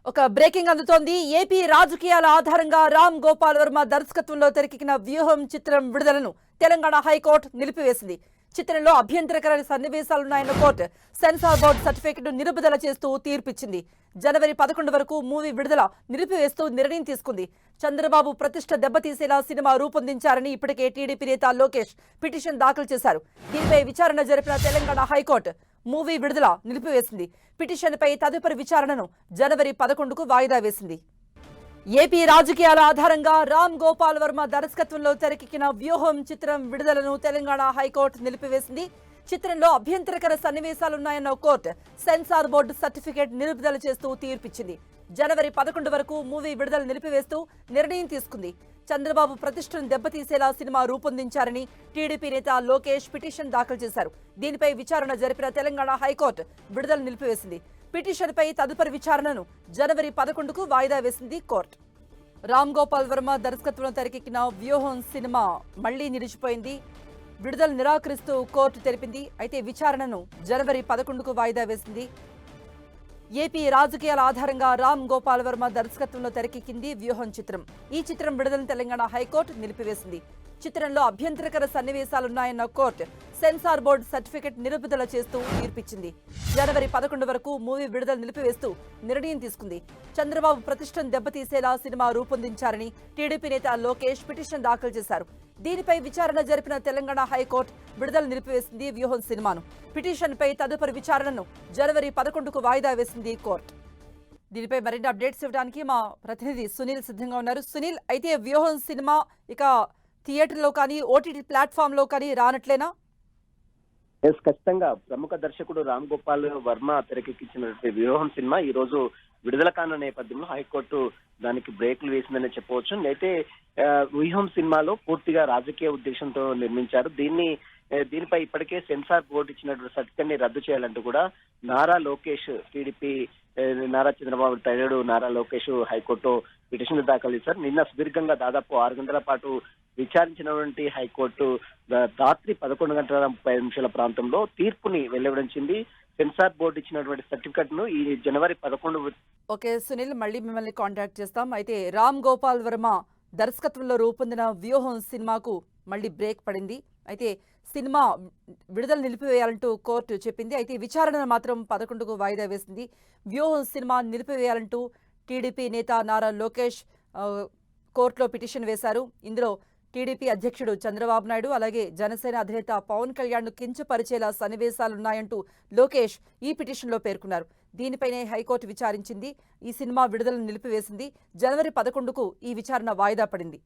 ఒక బ్రేకింగ్ అందుతోంది. ఏపీ రాజకీయాల ఆధారంగా రామ్ గోపాల్ వర్మ దర్శకత్వంలో తెరకెక్కిన వ్యూహం చిత్రం విడుదలను తెలంగాణ హైకోర్టు నిలిపివేసింది. చిత్రంలో అభ్యంతరకర సన్నివేశాలున్నాయన్న కోర్టు సెన్సార్ బోర్డు సర్టిఫికెట్ను నిలుపుదల చేస్తూ తీర్పిచ్చింది. జనవరి 11 వరకు మూవీ విడుదల నిలిపివేస్తూ నిర్ణయం తీసుకుంది. చంద్రబాబు ప్రతిష్ట దెబ్బతీసేలా సినిమా రూపొందించారని ఇప్పటికే టీడీపీ నేత లోకేష్ పిటిషన్ దాఖలు చేశారు. దీనిపై విచారణ జరిపిన తెలంగాణ హైకోర్టు మూవీ విడుదల నిలిపివేసింది. పిటిషన్పై తదుపరి విచారణను జనవరి 11కు వాయిదా వేసింది. ఏపీ రాజకీయాల ఆధారంగా రామ్ గోపాల్ వర్మ దర్శకత్వంలో తెరకెక్కిన వ్యూహం చిత్రం విడుదలను తెలంగాణ హైకోర్టు నిలిపివేసింది. చిత్రంలో అభ్యంతరకర సన్నివేశాలున్నాయన్న కోర్టు సెన్సార్ బోర్డు సర్టిఫికేట్ నిలుపుదల చేస్తూ తీర్పిచ్చింది. జనవరి 11 వరకు మూవీ విడుదల నిలిపివేస్తూ నిర్ణయం తీసుకుంది. చంద్రబాబు ప్రతిష్టను దెబ్బతీసేలా సినిమా రూపొందించారని టీడీపీ నేత లోకేష్ పిటిషన్ దాఖలు చేశారు. దీనిపై విచారణ జరిపిన తెలంగాణ హైకోర్టు విడుదల నిలిపివేసింది. పిటిషన్పై తదుపరి విచారణను జనవరి 11కు వాయిదా వేసింది కోర్టు. రామ్ గోపాల్ వర్మ దర్శకత్వంలో తెరకెక్కిన వ్యూహం సినిమా మళ్లీ నిలిచిపోయింది. విడుదల నిరాకరిస్తూ కోర్టు తెలిపింది. అయితే విచారణను జనవరి 11కు వాయిదా వేసింది. ఏపీ రాజకీయాల ఆధారంగా రామ్ గోపాల్ వర్మ దర్శకత్వంలో తెరకెక్కింది వ్యూహం చిత్రం. ఈ చిత్రం విడుదలను తెలంగాణ హైకోర్టు నిలిపివేసింది. చిత్రంలో అభ్యంతరకర సన్నివేశాలున్నాయన్న కోర్టు సెన్సార్ బోర్డు సర్టిఫికెట్ నిలుపుదల చేస్తూ తీర్పిచ్చింది. జనవరి 11 వరకు మూవీ విడుదల నిలిపివేస్తూ నిర్ణయం తీసుకుంది. చంద్రబాబు ప్రతిష్టను దెబ్బతీసేలా సినిమా రూపొందించారని టీడీపీ నేత లోకేష్ పిటిషన్ దాఖలు చేశారు. దీనిపై విచారణ జరిపిన తెలంగాణ హైకోర్టు విడుదల నిలిపివేసింది వ్యూహం సినిమాను. పిటిషన్పై తదుపరి విచారణను జనవరి 11కు వాయిదా వేసింది కోర్టు. దీనిపై మరిన్ని అప్డేట్స్ ఇవ్వడానికి మా ప్రతినిధి సునీల్ సిద్ధంగా ఉన్నారు. సునీల్, అయితే వ్యూహం సినిమా ఇక థియేటర్లో కానీ ఓటీటీ ప్లాట్ఫామ్ లో కానీ రానట్లేనా? ఖచ్చితంగా ప్రముఖ దర్శకుడు రామ్ గోపాల్ వర్మ తెరకెక్కించినటువంటి వ్యూహం సినిమా ఈ రోజు విడుదల కానున్న నేపథ్యంలో హైకోర్టు దానికి బ్రేక్లు వేసిందని చెప్పవచ్చు. అయితే వ్యూహం సినిమాలో పూర్తిగా రాజకీయ ఉద్దేశంతో నిర్మించారు. దీనిపై ఇప్పటికే సెన్సార్ బోర్డు ఇచ్చినటువంటి సర్టిఫికెట్ ని రద్దు చేయాలంటూ కూడా నారా లోకేష్, టీడీపీ నారా చంద్రబాబు తనయుడు నారా లోకేష్ హైకోర్టు పిటిషన్ దాఖలు చేశారు. నిన్న సుదీర్ఘంగా దాదాపు 6 గంటల పాటు విచారించినటువంటి హైకోర్టు రాత్రి 11:30 ప్రాంతంలో తీర్పుని వెలువరించింది. సెన్సార్ బోర్డు ఇచ్చినటువంటి సర్టిఫికెట్ ను ఈ జనవరి 11. ఓకే సునీల్, మళ్ళీ మిమ్మల్ని కాంటాక్ట్ చేస్తాం. అయితే రామ్ గోపాల్ వర్మ దర్శకత్వంలో రూపొందిన వ్యూహం సినిమాకు మళ్ళీ బ్రేక్ పడింది. అయితే సినిమా విడుదల నిలిపివేయాలంటూ కోర్టు చెప్పింది. అయితే విచారణను మాత్రం 11కు వాయిదా వేసింది. వ్యూహం సినిమా నిలిపివేయాలంటూ టీడీపీ నేత నారా లోకేష్ కోర్టులో పిటిషన్ వేశారు. ఇందులో టీడీపీ అధ్యక్షుడు చంద్రబాబు నాయుడు, అలాగే జనసేన అధినేత పవన్ కళ్యాణ్ను కించపరిచేలా సన్నివేశాలున్నాయంటూ లోకేష్ ఈ పిటిషన్లో పేర్కొన్నారు. దీనిపైనే హైకోర్టు విచారించింది. ఈ సినిమా విడుదలను నిలిపివేసింది. జనవరి 11కు ఈ విచారణ వాయిదా పడింది.